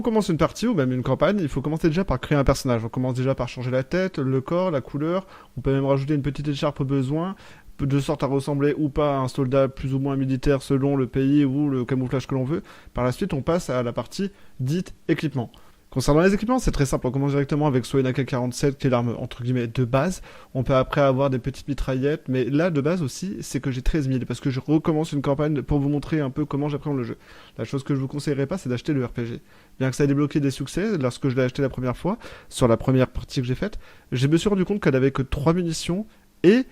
on commence une partie ou même une campagne, il faut commencer déjà par créer un personnage. On commence déjà par changer la tête, le corps, la couleur. On peut même rajouter une petite écharpe au besoin, de sorte à ressembler ou pas à un soldat plus ou moins militaire selon le pays ou le camouflage que l'on veut. Par la suite, on passe à la partie dite équipement. Concernant les équipements, c'est très simple. On commence directement avec soit une AK-47, qui est l'arme entre guillemets de base. On peut après avoir des petites mitraillettes, mais là de base aussi, c'est que j'ai 13 000 parce que je recommence une campagne pour vous montrer un peu comment j'appréhende le jeu. La chose que je vous conseillerais pas, c'est d'acheter le RPG. Bien que ça ait débloqué des succès, lorsque je l'ai acheté la première fois, sur la première partie que j'ai faite, je me suis rendu compte qu'elle avait que 3 munitions et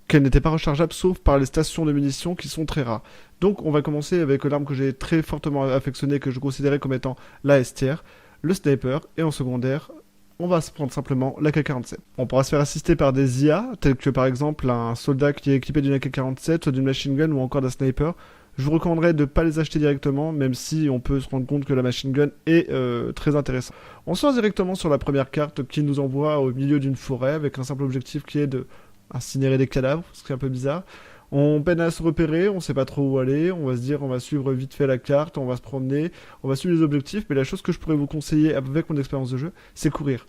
qu'elle n'était pas rechargeable sauf par les stations de munitions qui sont très rares. Donc on va commencer avec l'arme que j'ai très fortement affectionnée, que je considérais comme étant la S-tier, le sniper, et en secondaire, on va se prendre simplement l'AK-47. On pourra se faire assister par des IA, tels que par exemple un soldat qui est équipé d'une AK-47, soit d'une machine gun ou encore d'un sniper. Je vous recommanderais de ne pas les acheter directement, même si on peut se rendre compte que la machine gun est très intéressante. On se lance directement sur la première carte qui nous envoie au milieu d'une forêt, avec un simple objectif qui est de incinérer des cadavres, ce qui est un peu bizarre. On peine à se repérer, on sait pas trop où aller, on va se dire on va suivre vite fait la carte, on va se promener, on va suivre les objectifs, mais la chose que je pourrais vous conseiller avec mon expérience de jeu, c'est courir.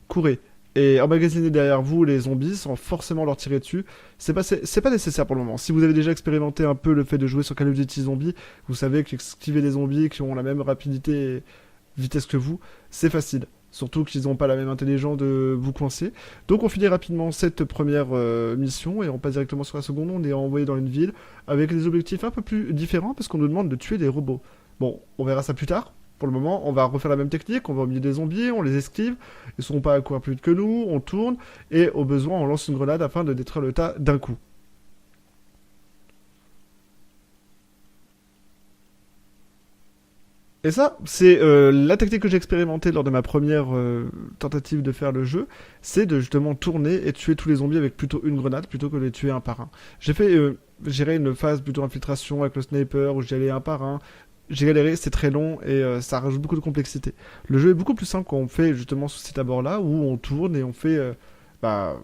Courez. Et emmagasiner derrière vous les zombies sans forcément leur tirer dessus, c'est pas nécessaire pour le moment. Si vous avez déjà expérimenté un peu le fait de jouer sur Call of Duty Zombies, vous savez qu'esquiver des zombies qui ont la même rapidité et vitesse que vous, c'est facile. Surtout qu'ils n'ont pas la même intelligence de vous coincer. Donc on finit rapidement cette première mission et on passe directement sur la seconde. On est envoyé dans une ville avec des objectifs un peu plus différents parce qu'on nous demande de tuer des robots. Bon, on verra ça plus tard. Pour le moment, on va refaire la même technique. On va au milieu des zombies, on les esquive. Ils ne sont pas à courir plus vite que nous. On tourne et au besoin, on lance une grenade afin de détruire le tas d'un coup. Et ça, c'est la technique que j'ai expérimentée lors de ma première tentative de faire le jeu, c'est de justement tourner et tuer tous les zombies avec plutôt une grenade plutôt que de les tuer un par un. J'ai fait gérer une phase plutôt infiltration avec le sniper où j'y allais un par un. J'ai galéré, c'est très long et ça rajoute beaucoup de complexité. Le jeu est beaucoup plus simple quand on fait justement sous cet abord-là où on tourne et on fait bah,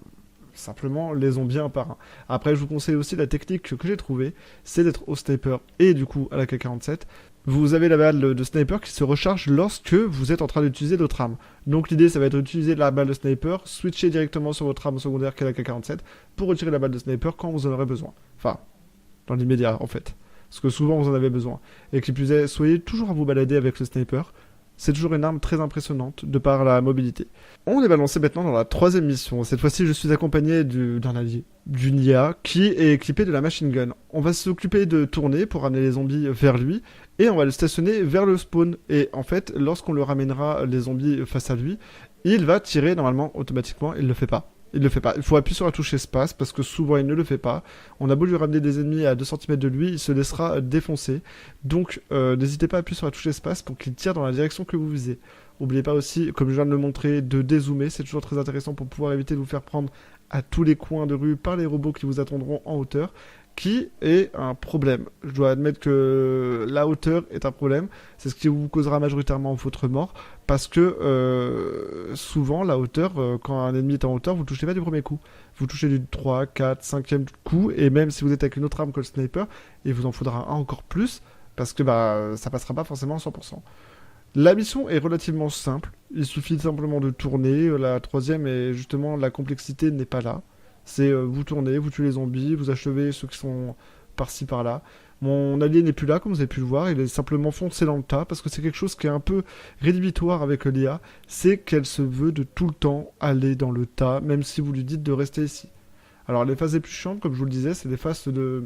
simplement les zombies un par un. Après, je vous conseille aussi la technique que j'ai trouvée, c'est d'être au sniper et du coup à la K47. Vous avez la balle de sniper qui se recharge lorsque vous êtes en train d'utiliser d'autres armes. Donc l'idée, ça va être d'utiliser la balle de sniper, switcher directement sur votre arme secondaire qui est la K47 pour retirer la balle de sniper quand vous en aurez besoin. Enfin, dans l'immédiat en fait. Parce que souvent vous en avez besoin. Et qui plus est, soyez toujours à vous balader avec le sniper. C'est toujours une arme très impressionnante de par la mobilité. On est balancé maintenant dans la troisième mission. Cette fois-ci, je suis accompagné d'un allié, d'une IA, qui est équipé de la machine gun. On va s'occuper de tourner pour ramener les zombies vers lui, et on va le stationner vers le spawn. Et en fait, lorsqu'on le ramènera les zombies face à lui, il va tirer normalement automatiquement, il le fait pas. Il le fait pas. Il faut appuyer sur la touche espace parce que souvent il ne le fait pas. On a beau lui ramener des ennemis à 2 cm de lui, il se laissera défoncer. Donc n'hésitez pas à appuyer sur la touche espace pour qu'il tire dans la direction que vous visez. N'oubliez pas aussi, comme je viens de le montrer, de dézoomer. C'est toujours très intéressant pour pouvoir éviter de vous faire prendre à tous les coins de rue par les robots qui vous attendront en hauteur, qui est un problème. Je dois admettre que la hauteur est un problème. C'est ce qui vous causera majoritairement votre mort. Parce que souvent, la hauteur, quand un ennemi est en hauteur, vous ne touchez pas du premier coup. Vous touchez du 3, 4, 5e coup. Et même si vous êtes avec une autre arme que le sniper, il vous en faudra un encore plus. Parce que ça passera pas forcément à 100%. La mission est relativement simple. Il suffit simplement de tourner. La troisième, et justement, la complexité n'est pas là. C'est vous tournez, vous tuez les zombies, vous achevez ceux qui sont par-ci par-là. Mon allié n'est plus là, comme vous avez pu le voir, il est simplement foncé dans le tas, parce que c'est quelque chose qui est un peu rédhibitoire avec l'IA, c'est qu'elle se veut de tout le temps aller dans le tas, même si vous lui dites de rester ici. Alors les phases les plus chiantes, comme je vous le disais, c'est des phases de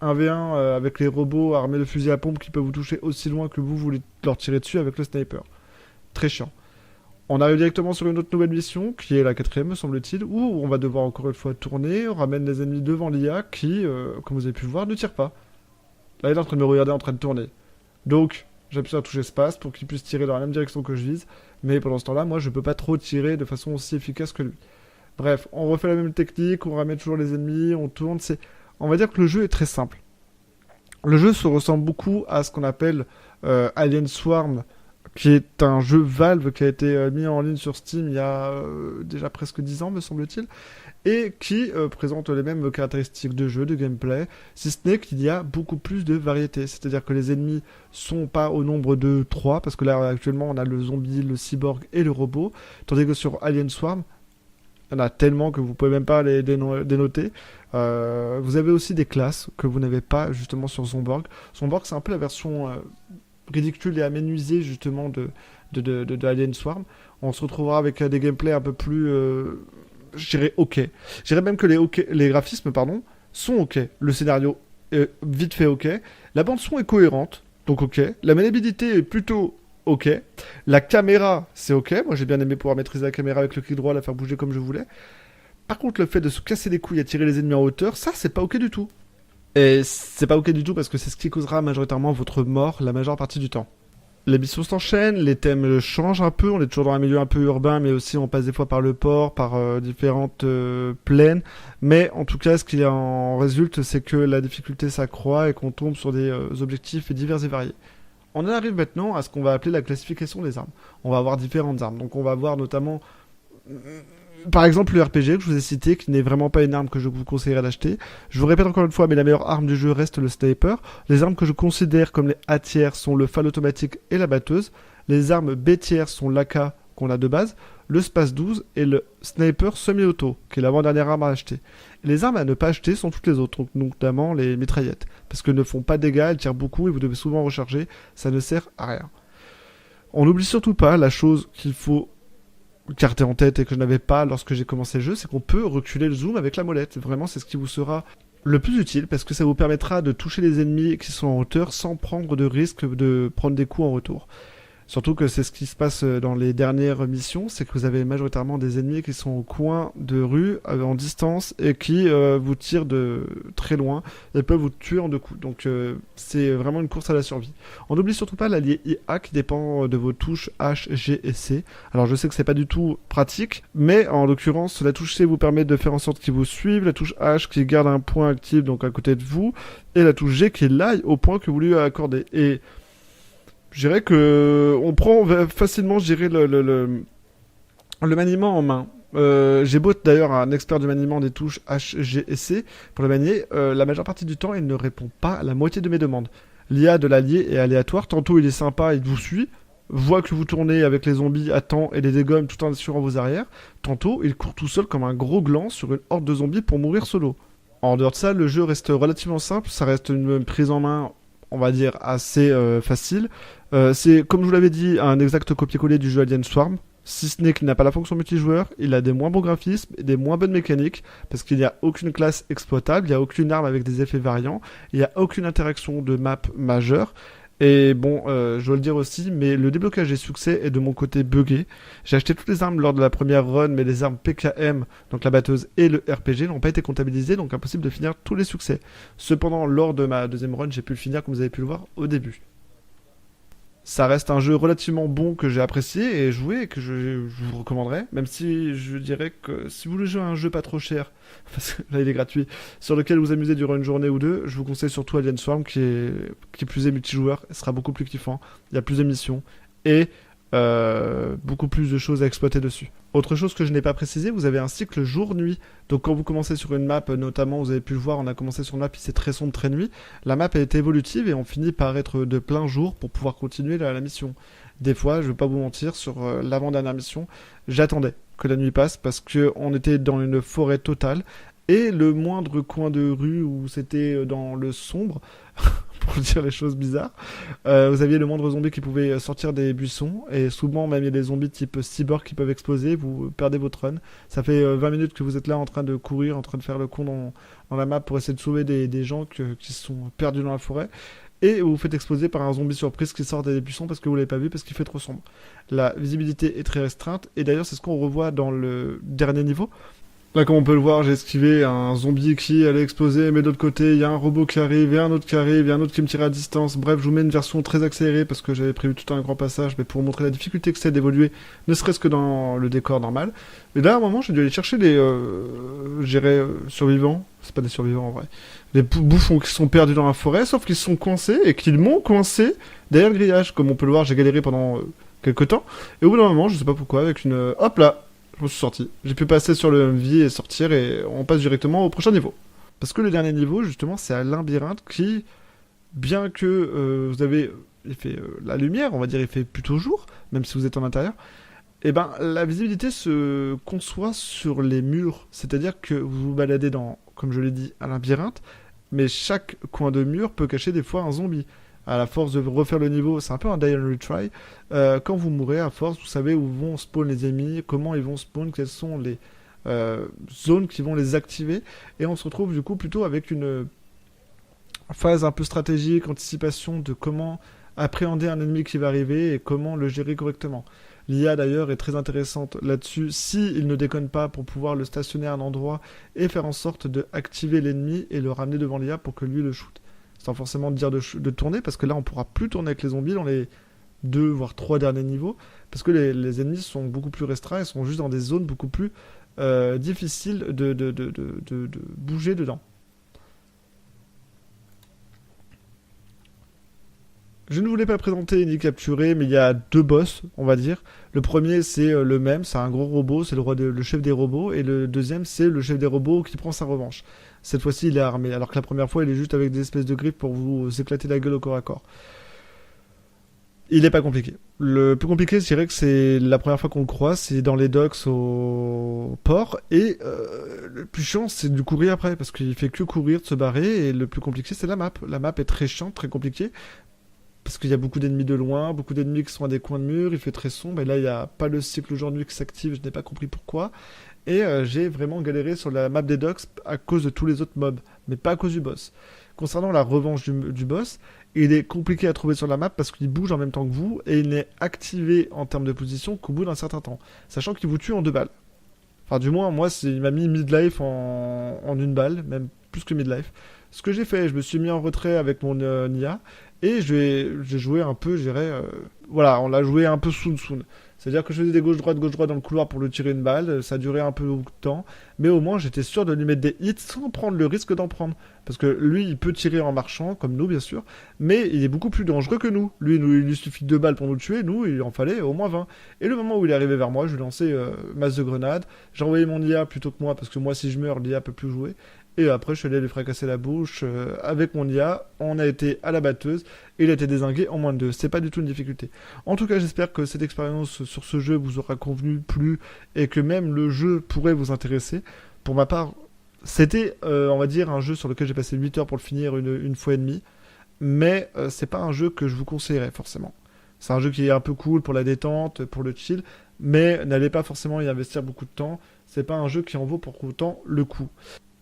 1v1 avec les robots armés de fusils à pompe qui peuvent vous toucher aussi loin que vous voulez leur tirer dessus avec le sniper. Très chiant. On arrive directement sur une autre nouvelle mission, qui est la quatrième, me semble-t-il, où on va devoir encore une fois tourner, on ramène les ennemis devant l'IA qui, comme vous avez pu le voir, ne tire pas. Là, il est en train de me regarder en train de tourner. Donc, j'appuie sur la touche espace pour qu'il puisse tirer dans la même direction que je vise, mais pendant ce temps-là, moi, je peux pas trop tirer de façon aussi efficace que lui. Bref, on refait la même technique, on ramène toujours les ennemis, on tourne, on va dire que le jeu est très simple. Le jeu se ressemble beaucoup à ce qu'on appelle Alien Swarm, qui est un jeu Valve qui a été mis en ligne sur Steam il y a déjà presque 10 ans, me semble-t-il, et qui présente les mêmes caractéristiques de jeu, de gameplay, si ce n'est qu'il y a beaucoup plus de variété. C'est-à-dire que les ennemis sont pas au nombre de 3, parce que là actuellement on a le zombie, le cyborg et le robot, tandis que sur Alien Swarm, il y en a tellement que vous pouvez même pas les dénoter. Vous avez aussi des classes que vous n'avez pas justement sur Zomborg. Zomborg, c'est un peu la version ridicule et aménuisée justement de Alien Swarm. On se retrouvera avec des gameplays un peu plus, je dirais, ok. Je dirais même que les graphismes, pardon, sont ok. Le scénario est vite fait ok. La bande son est cohérente, donc ok. La maniabilité est plutôt ok. La caméra, c'est ok. Moi, j'ai bien aimé pouvoir maîtriser la caméra avec le clic droit, la faire bouger comme je voulais. Par contre, le fait de se casser les couilles à tirer les ennemis en hauteur, ça, c'est pas ok du tout. Et c'est pas ok du tout parce que c'est ce qui causera majoritairement votre mort la majeure partie du temps. Les missions s'enchaînent, les thèmes changent un peu, on est toujours dans un milieu un peu urbain, mais aussi on passe des fois par le port, par différentes plaines. Mais en tout cas, ce qui en résulte, c'est que la difficulté s'accroît et qu'on tombe sur des objectifs divers et variés. On en arrive maintenant à ce qu'on va appeler la classification des armes. On va avoir différentes armes, donc on va avoir notamment par exemple, le RPG que je vous ai cité, qui n'est vraiment pas une arme que je vous conseillerais d'acheter. Je vous répète encore une fois, mais la meilleure arme du jeu reste le sniper. Les armes que je considère comme les A tiers sont le FAL automatique et la batteuse. Les armes B tiers sont l'AK qu'on a de base, le Space 12 et le sniper semi-auto, qui est l'avant-dernière arme à acheter. Et les armes à ne pas acheter sont toutes les autres, donc notamment les mitraillettes, parce qu'elles ne font pas de dégâts, elles tirent beaucoup et vous devez souvent recharger, ça ne sert à rien. On n'oublie surtout pas la chose qu'il faut garder en tête et que je n'avais pas lorsque j'ai commencé le jeu, c'est qu'on peut reculer le zoom avec la molette. Vraiment, c'est ce qui vous sera le plus utile parce que ça vous permettra de toucher les ennemis qui sont en hauteur sans prendre de risque de prendre des coups en retour. Surtout que c'est ce qui se passe dans les dernières missions, c'est que vous avez majoritairement des ennemis qui sont au coin de rue, en distance, et qui vous tirent de très loin et peuvent vous tuer en 2 coups. Donc c'est vraiment une course à la survie. On n'oublie surtout pas l'allié IA qui dépend de vos touches H, G et C. Alors je sais que c'est pas du tout pratique, mais en l'occurrence la touche C vous permet de faire en sorte qu'ils vous suivent, la touche H qui garde un point actif donc à côté de vous, et la touche G qui est là au point que vous lui accordez. Et je dirais que on prend facilement, je dirais, le maniement en main. J'ai beau être d'ailleurs un expert du maniement des touches H, G et C pour le manier, la majeure partie du temps, il ne répond pas à la moitié de mes demandes. L'IA de l'allié est aléatoire, tantôt il est sympa, il vous suit, voit que vous tournez avec les zombies à temps et les dégomme tout en assurant vos arrières, tantôt il court tout seul comme un gros gland sur une horde de zombies pour mourir solo. En dehors de ça, le jeu reste relativement simple, ça reste une prise en main, on va dire, assez facile. C'est, comme je vous l'avais dit, un exact copier-coller du jeu Alien Swarm. Si ce n'est qu'il n'a pas la fonction multijoueur, il a des moins bons graphismes et des moins bonnes mécaniques, parce qu'il n'y a aucune classe exploitable, il n'y a aucune arme avec des effets variants, il n'y a aucune interaction de map majeure. Et bon, je dois le dire aussi, mais le déblocage des succès est de mon côté buggé. J'ai acheté toutes les armes lors de la première run, mais les armes PKM, donc la batteuse et le RPG, n'ont pas été comptabilisées, donc impossible de finir tous les succès. Cependant, lors de ma deuxième run, j'ai pu le finir comme vous avez pu le voir au début. Ça reste un jeu relativement bon que j'ai apprécié et joué et que je vous recommanderais, même si je dirais que si vous voulez jouer à un jeu pas trop cher, parce que là il est gratuit, sur lequel vous amusez durant une journée ou deux, je vous conseille surtout Alien Swarm qui plus est multijoueur, et sera beaucoup plus kiffant, il y a plus de missions et beaucoup plus de choses à exploiter dessus. Autre chose que je n'ai pas précisé, vous avez un cycle jour-nuit. Donc quand vous commencez sur une map, notamment vous avez pu le voir, on a commencé sur une map qui c'est très sombre, très nuit. La map a été évolutive et on finit par être de plein jour pour pouvoir continuer la mission. Des fois, je vais pas vous mentir, sur l'avant-dernière mission, j'attendais que la nuit passe parce qu'on était dans une forêt totale et le moindre coin de rue où c'était dans le sombre, pour dire les choses bizarres, vous aviez le moindre zombie qui pouvait sortir des buissons, et souvent même il y a des zombies type cyborg qui peuvent exploser, vous perdez votre run. Ça fait 20 minutes que vous êtes là en train de courir, en train de faire le con dans la map pour essayer de sauver des gens qui sont perdus dans la forêt, et vous vous faites exploser par un zombie surprise qui sort des buissons parce que vous l'avez pas vu, parce qu'il fait trop sombre. La visibilité est très restreinte, et d'ailleurs c'est ce qu'on revoit dans le dernier niveau. Là, comme on peut le voir, j'ai esquivé un zombie qui allait exploser, mais d'autre côté, il y a un robot qui arrive, et un autre qui arrive, et un autre qui me tire à distance. Bref, je vous mets une version très accélérée parce que j'avais prévu tout un grand passage, mais pour montrer la difficulté que c'est d'évoluer, ne serait-ce que dans le décor normal. Et là, à un moment, j'ai dû aller chercher des, survivants. C'est pas des survivants en vrai. Des bouffons qui sont perdus dans la forêt, sauf qu'ils sont coincés et qu'ils m'ont coincé derrière le grillage. Comme on peut le voir, j'ai galéré pendant quelques temps. Et au bout d'un moment, je sais pas pourquoi, avec une, hop là. Je me suis sorti. J'ai pu passer sur le MV et sortir et on passe directement au prochain niveau. Parce que le dernier niveau, justement, c'est un labyrinthe qui, bien que vous avez il fait la lumière, on va dire, il fait plutôt jour, même si vous êtes en intérieur, et ben la visibilité se conçoit sur les murs. C'est-à-dire que vous vous baladez dans, comme je l'ai dit, un labyrinthe, mais chaque coin de mur peut cacher des fois un zombie. À la force de refaire le niveau, c'est un peu un die and retry. Quand vous mourrez, à force, vous savez où vont spawn les ennemis, comment ils vont spawn, quelles sont les zones qui vont les activer. Et on se retrouve du coup plutôt avec une phase un peu stratégique, anticipation de comment appréhender un ennemi qui va arriver et comment le gérer correctement. L'IA d'ailleurs est très intéressante là-dessus, si il ne déconne pas pour pouvoir le stationner à un endroit et faire en sorte de activer l'ennemi et le ramener devant l'IA pour que lui le shoot. Sans forcément dire de tourner, parce que là on pourra plus tourner avec les zombies dans les 2 voire 3 derniers niveaux, parce que les ennemis sont beaucoup plus restreints, ils sont juste dans des zones beaucoup plus difficiles de bouger dedans. Je ne voulais pas présenter ni capturer, mais il y a 2 boss, on va dire. Le premier, c'est le même, c'est un gros robot, c'est le chef des robots. Et le deuxième, c'est le chef des robots qui prend sa revanche. Cette fois-ci, il est armé, alors que la première fois, il est juste avec des espèces de griffes pour vous éclater la gueule au corps à corps. Il n'est pas compliqué. Le plus compliqué, je dirais que c'est la première fois qu'on le croise, c'est dans les docks au port. Et le plus chiant, c'est de courir après, parce qu'il fait que courir, de se barrer. Et le plus compliqué, c'est la map. La map est très chiante, très compliquée. Parce qu'il y a beaucoup d'ennemis de loin, beaucoup d'ennemis qui sont à des coins de mur, il fait très sombre, et là il n'y a pas le cycle jour-nuit qui s'active, je n'ai pas compris pourquoi. Et j'ai vraiment galéré sur la map des docks à cause de tous les autres mobs, mais pas à cause du boss. Concernant la revanche du boss, il est compliqué à trouver sur la map parce qu'il bouge en même temps que vous, et il n'est activé en termes de position qu'au bout d'un certain temps, sachant qu'il vous tue en 2 balles. Enfin du moins, moi il m'a mis midlife en 1 balle, même plus que midlife. Ce que j'ai fait, je me suis mis en retrait avec mon IA, et j'ai joué un peu, je dirais... voilà, on l'a joué un peu soon. C'est-à-dire que je faisais des gauche-droite dans le couloir pour lui tirer une balle, ça durait un peu de temps, mais au moins j'étais sûr de lui mettre des hits sans prendre le risque d'en prendre. Parce que lui, il peut tirer en marchant, comme nous bien sûr, mais il est beaucoup plus dangereux que nous. Lui, il lui suffit de 2 balles pour nous tuer, nous, il en fallait au moins 20. Et le moment où il est arrivé vers moi, je lui ai lancé masse de grenades, j'ai envoyé mon IA plutôt que moi, parce que moi si je meurs, l'IA peut plus jouer. Et après, je suis allé lui fracasser la bouche avec mon IA. On a été à la batteuse et il a été dézingué en moins de 2. C'est pas du tout une difficulté. En tout cas, j'espère que cette expérience sur ce jeu vous aura convenu, plu et que même le jeu pourrait vous intéresser. Pour ma part, c'était, on va dire, un jeu sur lequel j'ai passé 8 heures pour le finir une fois et demie. Mais c'est pas un jeu que je vous conseillerais forcément. C'est un jeu qui est un peu cool pour la détente, pour le chill, mais n'allez pas forcément y investir beaucoup de temps. C'est pas un jeu qui en vaut pour autant le coup.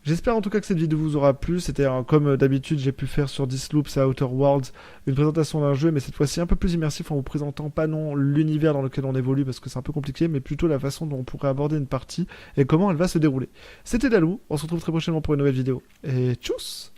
J'espère en tout cas que cette vidéo vous aura plu. C'était comme d'habitude, j'ai pu faire sur Deathloops et Outer Worlds une présentation d'un jeu, mais cette fois-ci un peu plus immersif en vous présentant pas non l'univers dans lequel on évolue parce que c'est un peu compliqué, mais plutôt la façon dont on pourrait aborder une partie et comment elle va se dérouler. C'était Dalou, on se retrouve très prochainement pour une nouvelle vidéo. Et tchuss!